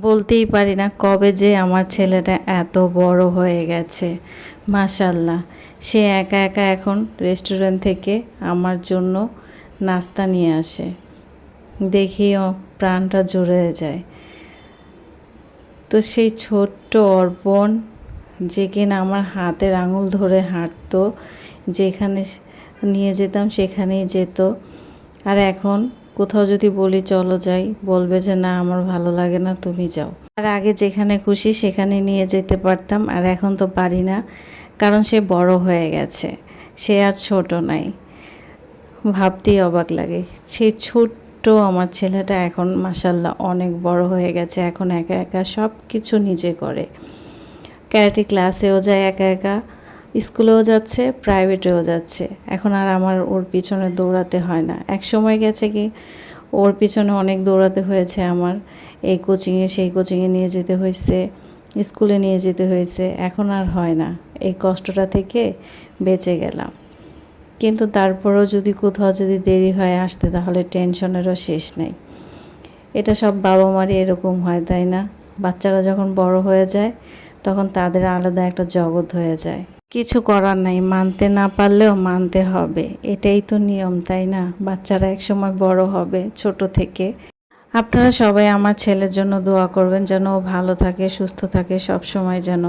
বলতেই পারি না কবে যে আমার ছেলেটা এত বড় হয়ে গেছে। মাশাল্লাহ, সে একা একা এখন রেস্টুরেন্ট থেকে আমার জন্য নাস্তা নিয়ে আসে, দেখিও প্রাণটা জুড়ে যায়। তো সেই ছোট্ট অর্পণ, যে কিনা আমার হাতের আঙুল ধরে হাঁটতো, যেখানে নিয়ে যেতাম সেখানেই যেত। আর এখন কোথাও যদি বলি চলো যাই, বলবে যে না আমার ভালো লাগে না, তুমি যাও। আর আগে যেখানে খুশি সেখানে নিয়ে যেতে পারতাম, আর এখন তো পারি না, কারণ সে বড় হয়ে গেছে, সে আর ছোট নাই। ভাবতেই অবাক লাগে, সেই ছোট্ট আমার ছেলেটা এখন মাশাল্লাহ অনেক বড় হয়ে গেছে, এখন একা একা সব কিছু নিজে করে। ক্যারাটে ক্লাসেও যায় একা একা, স্কুলেও যাচ্ছে, প্রাইভেটেও যাচ্ছে। এখন আর আমার ওর পিছনে দৌড়াতে হয় না। এক সময় গেছে কি ওর পিছনে অনেক দৌড়াতে হয়েছে আমার, এই কোচিংয়ে সেই কোচিংয়ে নিয়ে যেতে হয়েছে, স্কুলে নিয়ে যেতে হয়েছে। এখন আর হয় না, এই কষ্টটা থেকে বেঁচে গেলাম। কিন্তু তারপরেও যদি কোথাও যদি দেরি হয় আসতে, তাহলে টেনশনেরও শেষ নেই। এটা সব বাবা মারই এরকম হয়, তাই না? বাচ্চারা যখন বড় হয়ে যায় তখন তাদের আলাদা একটা জগৎ হয়ে যায়। কিছু করার নাই, মানতে না পারলেও মানতে হবে, এটাই তো নিয়ম, তাই না? বাচ্চারা একসময় বড় হবে ছোট থেকে। আপনারা সবাই আমার ছেলের জন্য দোয়া করবেন, যেন ও ভালো থাকে, সুস্থ থাকে, সব সময় যেন